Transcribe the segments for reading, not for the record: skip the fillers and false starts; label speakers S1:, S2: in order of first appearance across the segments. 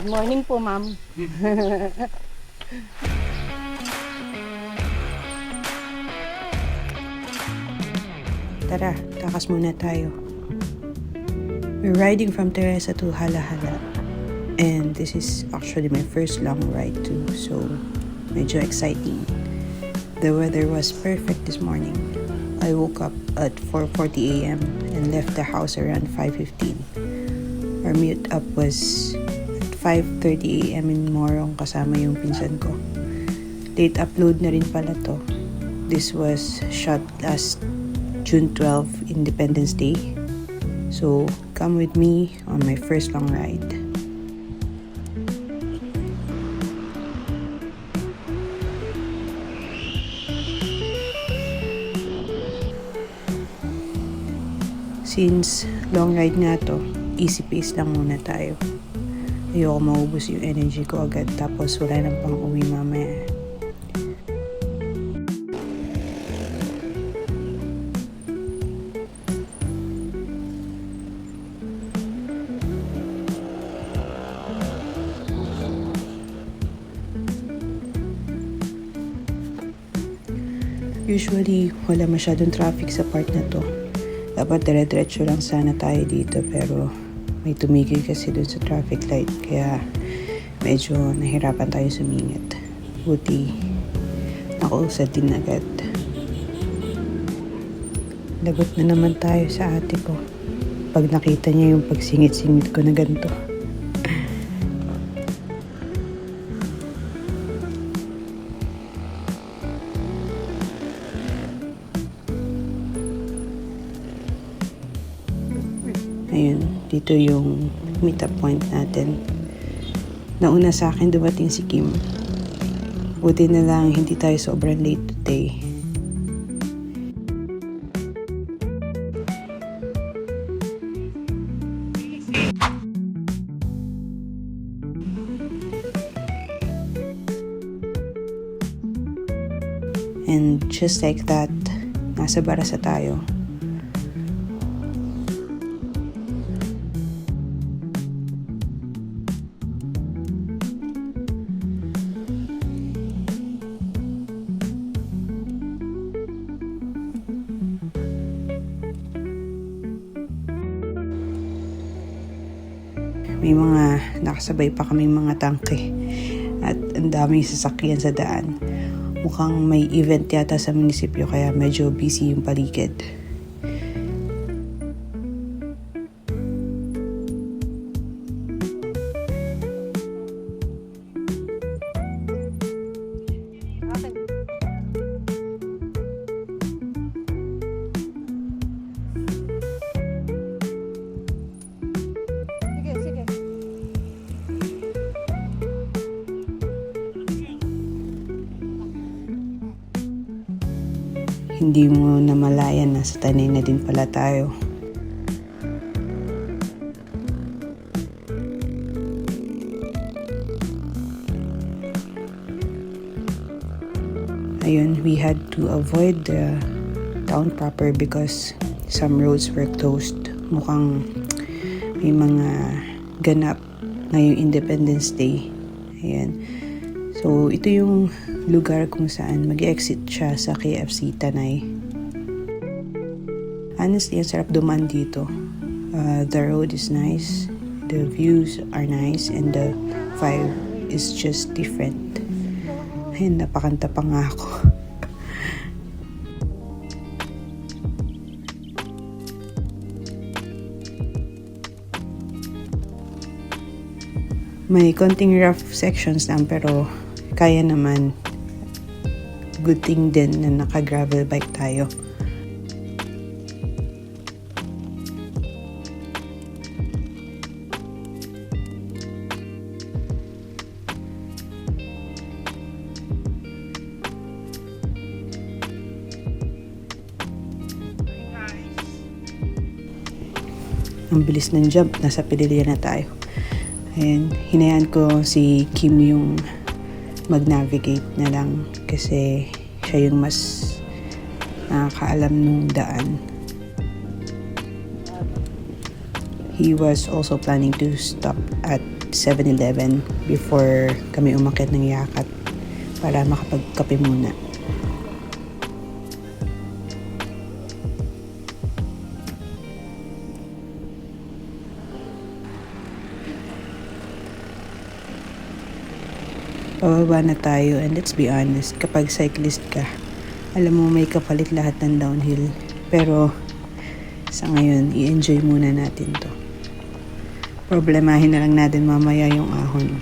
S1: Good morning po, ma'am.
S2: Tara, takas muna tayo. We're riding from Teresa to Halahala. And this is actually my first long ride too, so medyo exciting. The weather was perfect this morning. I woke up at 4:40 a.m. and left the house around 5:15. Our meet up was at 5:30 a.m. in Morong kasama yung pinsan ko. Late upload na rin pala to. This was shot last June 12, Independence Day. So come with me on my first long ride. Since long ride nga to, easy pace lang muna tayo. Ayoko maubos yung energy ko agad tapos wala nang pang uwi mamaya. Usually, wala masyadong traffic sa part na to. Dapat dire-diretso lang sana tayo dito pero may tumigil kasi dun sa traffic light kaya medyo nahirapan tayo sumingit. Buti nakausad din agad. Lagot na naman tayo sa ate ko pag nakita niya yung pagsingit-singit ko na ganito. Ayun, dito yung meet-up point natin. Nauna sa akin dumating si Kim. Buti na lang hindi tayo sobrang late today. And just like that, nasa Barasa tayo. May mga nakasabay pa kaming mga tangke at ang daming sasakyan sa daan. Mukhang may event yata sa munisipyo kaya medyo busy yung paligid. Hindi mo namalayan na sa tanay na din pala tayo. Ayun, we had to avoid the town proper because some roads were closed. Mukhang may mga ganap ngayong Independence Day. Ayan. So, ito yung lugar kung saan mag-exit siya sa KFC Tanay. Honestly, ang sarap duman dito. The road is nice, the views are nice, and the vibe is just different. Ayun, napakanta pa nga ako. May konting rough sections lang pero kaya naman. Good thing din na naka-gravel bike tayo. Ang bilis ng jump, nasa pedalya na tayo. Ayan, hinayaan ko si Kim yung mag-navigate na lang kasi siya yung mas nakakaalam nung daan. He was also planning to stop at 7-Eleven before kami umakyat ng Yakat para makapagkape muna. Pababa na tayo, and let's be honest, kapag cyclist ka, alam mo may kapalit lahat ng downhill. Pero sa ngayon, i-enjoy muna natin to. Problemahin na lang natin mamaya yung ahon.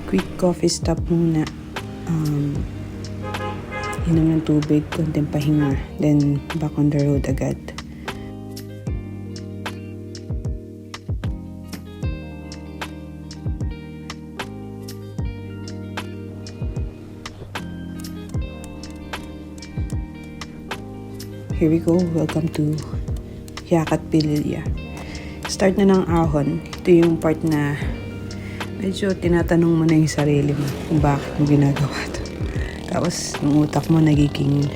S2: Quick coffee stop muna. Inom ng tubig, konting pahinga. Then, back on the road agad. Here we go. Welcome to Yakat Pililya. Start na ng ahon. Ito yung part na medyo tinatanong mo na yung sarili mo kung bakit mo ginagawa to. Tapos yung utak mo nagiging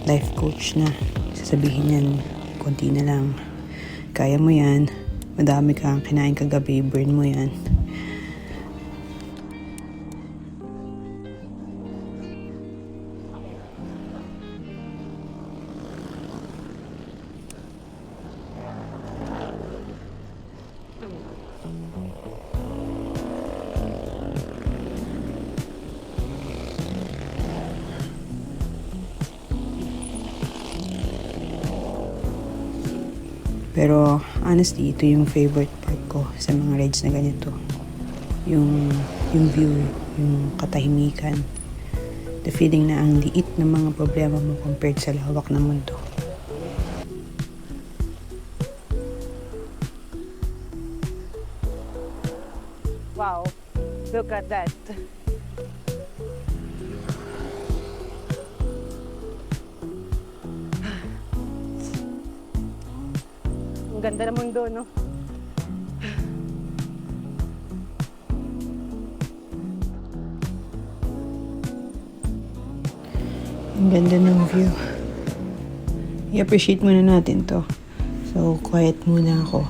S2: life coach na. Sasabihin yan, konti na lang. Kaya mo yan. Madami kang kinain kagabi, burn mo yan. Pero honestly, ito yung favorite part ko sa mga rides na ganito. Yung view, yung katahimikan. The feeling na ang liit ng mga problema mo compared sa lawak ng mundo.
S1: Wow, look at that. Ang ganda ng mundo, no?
S2: Ang ganda ng view. I-appreciate muna natin to. So, quiet muna ako.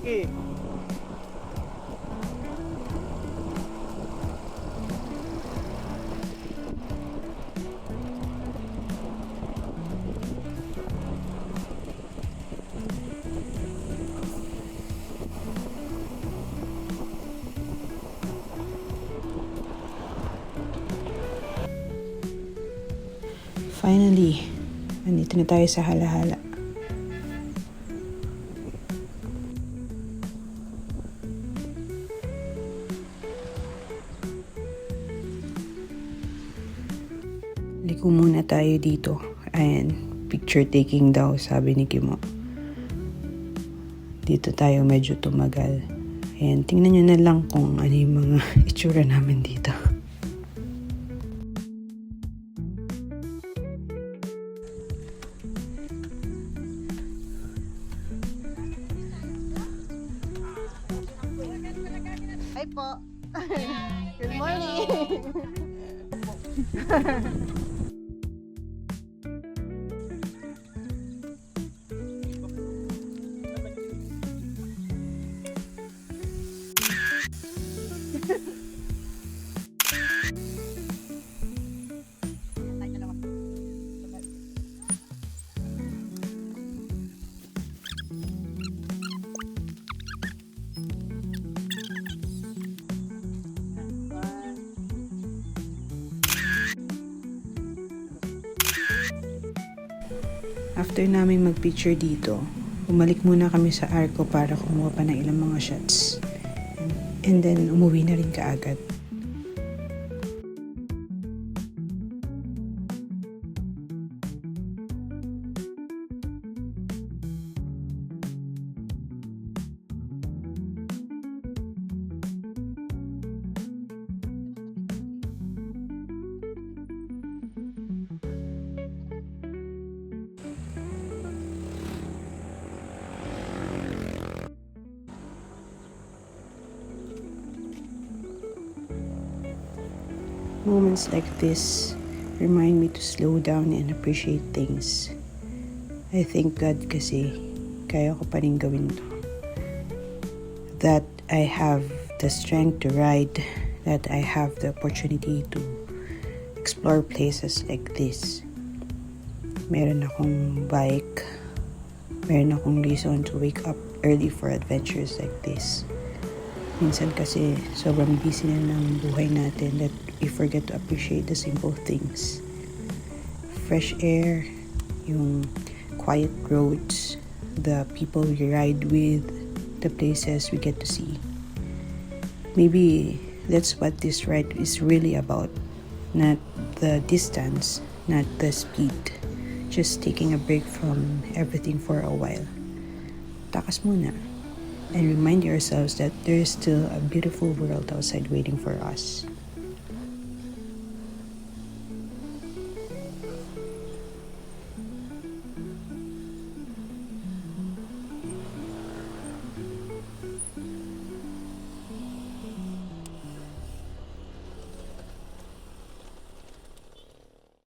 S1: Okay.
S2: Finally, nandito na tayo sa Halahala. Liko muna tayo dito. Ayan, picture taking daw, sabi ni Kimo. Dito tayo medyo tumagal. Ayan, tingnan nyo na lang kung ano yung mga itsura namin dito.
S1: Hi po. Good morning.
S2: After namin magpicture dito, umalik muna kami sa Arco para kumuha pa ng ilang mga shots. And then, umuwi na rin kaagad. Moments like this remind me to slow down and appreciate things. I thank God kasi kaya ko pa rin gawin to. That I have the strength to ride, that I have the opportunity to explore places like this. Meron akong bike, meron akong reason to wake up early for adventures like this. Minsan kasi sobrang busy na ng buhay natin that we forget to appreciate the simple things. Fresh air, yung quiet roads, the people we ride with, the places we get to see. Maybe that's what this ride is really about. Not the distance, not the speed. Just taking a break from everything for a while. Takas muna. And remind yourselves that there is still a beautiful world outside waiting for us.